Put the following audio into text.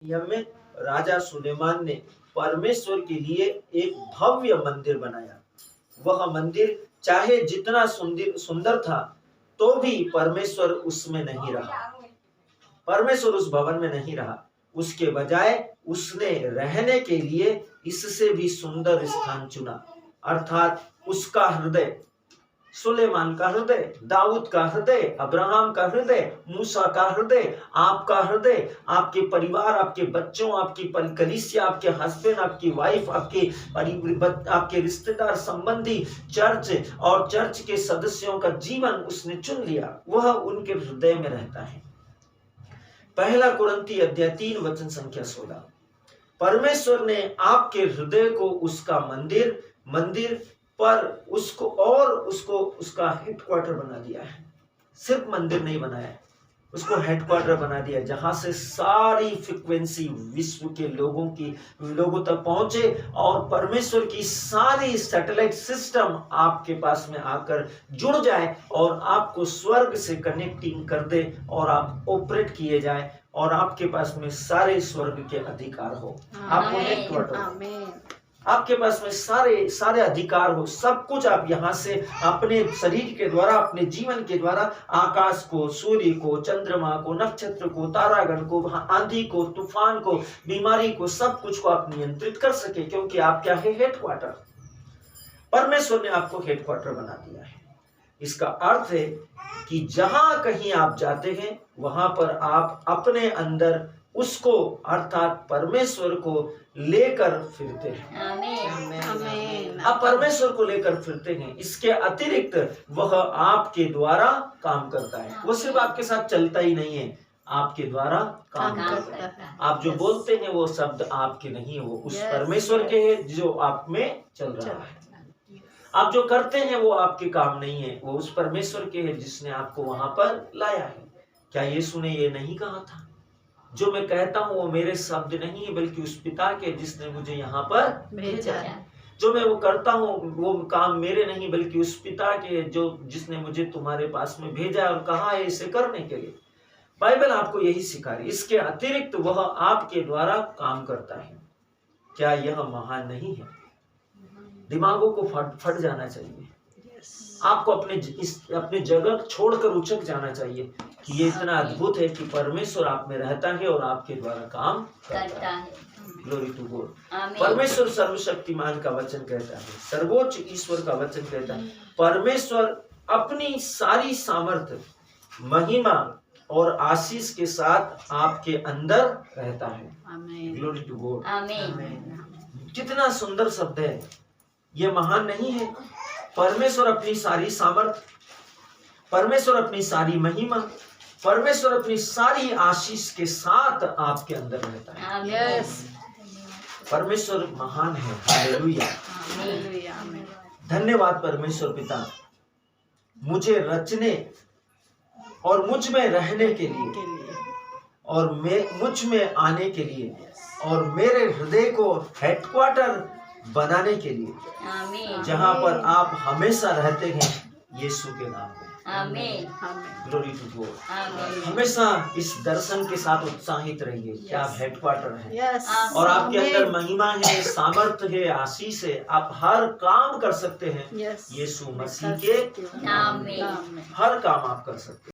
में राजा सुलेमान ने परमेश्वर के लिए एक भव्य मंदिर बनाया। वह मंदिर चाहे जितना सुंदर था तो भी परमेश्वर उसमें नहीं रहा। परमेश्वर उस भवन में नहीं रहा। उसके बजाय उसने रहने के लिए इससे भी सुंदर स्थान चुना, अर्थात उसका हृदय, सुलेमान का हृदय, दाऊद का हृदय, अब्राहम का हृदय, मूसा का हृदय, आपका हृदय, आपके परिवार, आपके बच्चों, आपकी कलीसिया, आपके हस्बैंड, आपकी वाइफ, आपके रिश्तेदार, संबंधी, चर्च और चर्च के सदस्यों का जीवन उसने चुन लिया। वह उनके हृदय में रहता है। पहला कुरिन्थी अध्याय 3 वचन संख्या 16। परमेश्वर ने आपके हृदय को उसका मंदिर पर उसका हेडक्वार्टर बना दिया है। सिर्फ मंदिर नहीं बनाया है, उसको हेडक्वार्टर बना दिया, जहां से सारी फ्रीक्वेंसी विश्व के लोगों तक पहुंचे और परमेश्वर की सारी सैटेलाइट सिस्टम आपके पास में आकर जुड़ जाए और आपको स्वर्ग से कनेक्टिंग कर दे और आप ऑपरेट किए जाए और आपके पास में सारे स्वर्ग के अधिकार हो। आपको हेडक्वार्टर, आपके पास में सारे अधिकार हो, सब कुछ आप यहाँ से अपने शरीर के द्वारा, अपने जीवन के द्वारा आकाश को, सूर्य को, चंद्रमा को, नक्षत्र को, तारागण को, आंधी को, तूफान को, बीमारी को, सब कुछ को आप नियंत्रित कर सके, क्योंकि आप क्या है? हेडक्वार्टर। परमेश्वर ने आपको हेडक्वार्टर बना दिया है। इसका अर्थ है कि जहां कहीं आप जाते हैं वहां पर आप अपने अंदर उसको, अर्थात परमेश्वर को लेकर फिरते हैं। आमीन। आप परमेश्वर को लेकर फिरते हैं। इसके अतिरिक्त वह आपके द्वारा काम करता है। वो सिर्फ आपके साथ चलता ही नहीं है, आपके द्वारा काम करता है। आप जो बोलते हैं वो शब्द आपके नहीं, वो उस परमेश्वर के हैं जो आप में चल रहा है। आप जो करते हैं वो आपके काम नहीं है, वो उस परमेश्वर के हैं जिसने आपको वहां पर लाया है। क्या यीशु ने ये नहीं कहा था? जो मैं कहता हूँ वो मेरे शब्द नहीं है, बल्कि उस पिता के जिसने मुझे यहाँ पर भेजा है। जो मैं वो करता हूँ वो काम मेरे नहीं, बल्कि उस पिता के जो जिसने मुझे तुम्हारे पास में भेजा और कहा है इसे करने के लिए। बाइबल आपको यही सिखा रही है। इसके अतिरिक्त वह आपके द्वारा काम करता है। क्या यह महान नहीं है? दिमागों को फट जाना चाहिए। आपको अपने जगह छोड़कर उचक जाना चाहिए कि ये इतना अद्भुत है कि परमेश्वर आप में रहता है और आपके द्वारा काम करता है। Glory to God. परमेश्वर सर्वशक्तिमान का वचन कहता है, सर्वोच्च ईश्वर का वचन कहता है, परमेश्वर अपनी सारी सामर्थ्य, महिमा और आशीष के साथ आपके अंदर रहता है। Glory to God. कितना सुंदर शब्द है ये! महान नहीं है? परमेश्वर अपनी सारी सामर्थ, परमेश्वर अपनी सारी महिमा, परमेश्वर अपनी सारी आशीष के साथ आपके अंदर रहता है। परमेश्वर महान है। हालेलुया। धन्यवाद परमेश्वर पिता, मुझे रचने और मुझ में रहने के लिए और मुझ में आने के लिए और मेरे हृदय को हेडक्वार्टर बनाने के लिए, जहां पर आप हमेशा रहते हैं, यीशु के नाम में। आमीन। Glory to God. हमेशा इस दर्शन के साथ उत्साहित रहिए कि आप हेडक्वार्टर हैं और आपके अंदर महिमा है, सामर्थ्य है, आशीष है। आप हर काम कर सकते हैं यीशु मसीह के नाम में। हर काम आप कर सकते हैं।